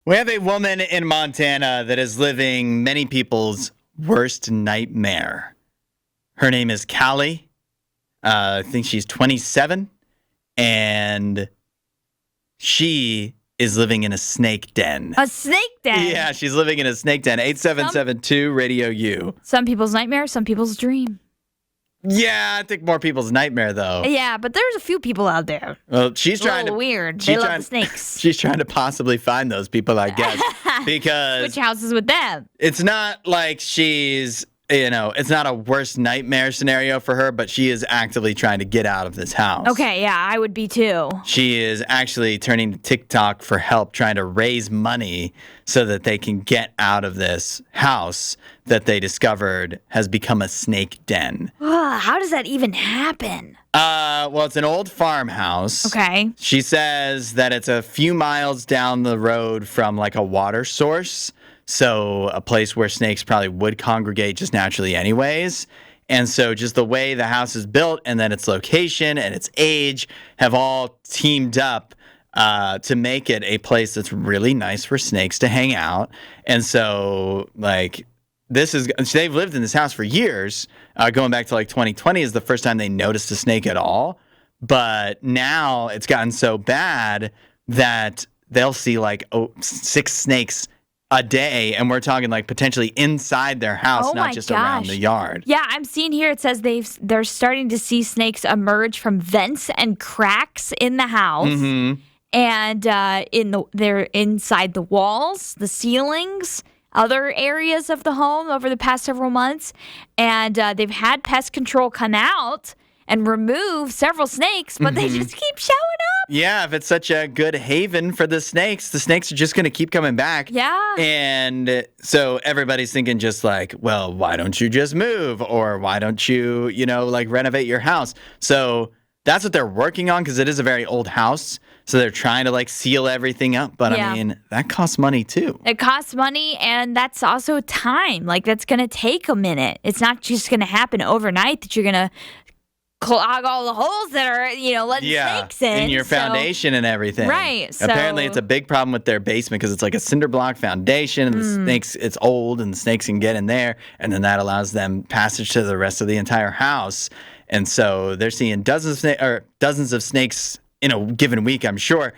We have a woman in Montana that is living many people's worst nightmare. Her name is Callie. I think she's 27, and she is living in a snake den. A snake den? Yeah, she's living in a snake den. 8772 Radio-U. Some people's nightmare, some people's dream. Yeah, I think more people's nightmare, though. Yeah, but there's a few people out there. Well, she's trying to... weird. They love the snakes. She's trying to possibly find those people, I guess. Because... Switch houses with them. It's not like she's... it's not a worst nightmare scenario for her, but she is actively trying to get out of this house. Okay, yeah, I would be too. She is actually turning to TikTok for help, trying to raise money so that they can get out of this house that they discovered has become a snake den. How does that even happen? Well, it's an old farmhouse. Okay. She says that it's a few miles down the road from like a water source. So a place where snakes probably would congregate just naturally anyways. And so just the way the house is built and then its location and its age have all teamed up to make it a place that's really nice for snakes to hang out. And so like they've lived in this house for years. Going back to like 2020 is the first time they noticed a snake at all. But now it's gotten so bad that they'll see like 6 snakes a day, and we're talking like potentially inside their house, not just around the yard. Yeah, I'm seeing here it says they're starting to see snakes emerge from vents and cracks in the house, and they're inside the walls, the ceilings, other areas of the home over the past several months, and they've had pest control come out and remove several snakes, but they just keep showing up. Yeah, if it's such a good haven for the snakes are just going to keep coming back. Yeah. And so everybody's thinking just like, well, why don't you just move? Or why don't you, like renovate your house? So that's what they're working on because it is a very old house. So they're trying to like seal everything up. But I mean, that costs money too. It costs money, and that's also time. Like that's going to take a minute. It's not just going to happen overnight that you're going to clog all the holes that are, letting snakes in. Your foundation and everything. Right. So apparently, it's a big problem with their basement because it's like a cinder block foundation, and the snakes, it's old, and the snakes can get in there, and then that allows them passage to the rest of the entire house. And so they're seeing dozens of snakes in a given week, I'm sure.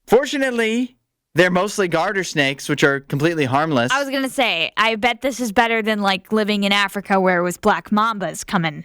Fortunately, they're mostly garter snakes, which are completely harmless. I was going to say, I bet this is better than like living in Africa where it was black mambas coming,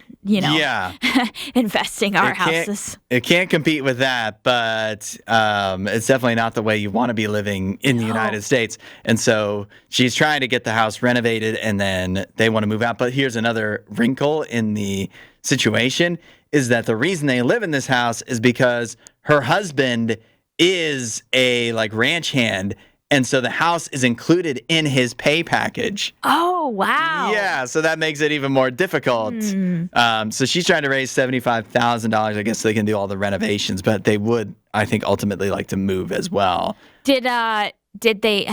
infesting our houses. It can't compete with that, but it's definitely not the way you want to be living in the United States. And so she's trying to get the house renovated, and then they want to move out. But here's another wrinkle in the situation, is that the reason they live in this house is because her husband is a like ranch hand, and so the house is included in his pay package. Oh, wow. Yeah, so that makes it even more difficult. So she's trying to raise $75,000, I guess, so they can do all the renovations, but they would, I think, ultimately like to move as well. Did they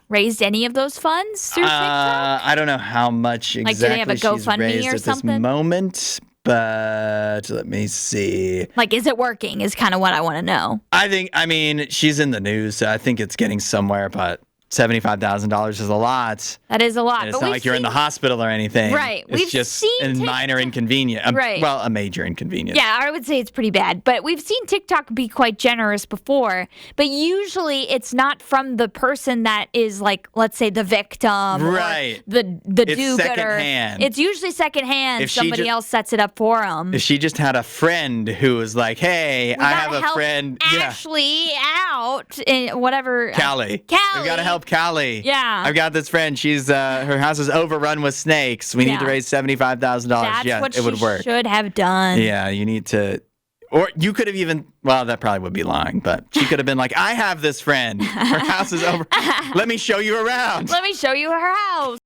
raised any of those funds through TikTok? I don't know how much exactly do they have a GoFundMe she's raised or at something? this moment. But let me see. Like, is it working is kind of what I want to know. I mean, she's in the news, so I think it's getting somewhere, but $75,000 is a lot. That is a lot. And it's not like you're in the hospital or anything. Right. It's just a minor inconvenience. Right. Well, a major inconvenience. Yeah, I would say it's pretty bad. But we've seen TikTok be quite generous before. But usually it's not from the person that is like, let's say, the victim. Right. Or the do-gooder. It's secondhand. It's usually secondhand. If somebody else sets it up for them. If she just had a friend who was like, hey, I have a friend. Ashley out. Whatever. Callie. We've got to help Callie. Yeah. I've got this friend. She's her house is overrun with snakes. We need to raise $75,000. That's what it would work. Should have done. Yeah, you need to. Or you could have even, well, that probably would be lying, but she could have been like, I have this friend. Her house is over. Let me show you around. Let me show you her house.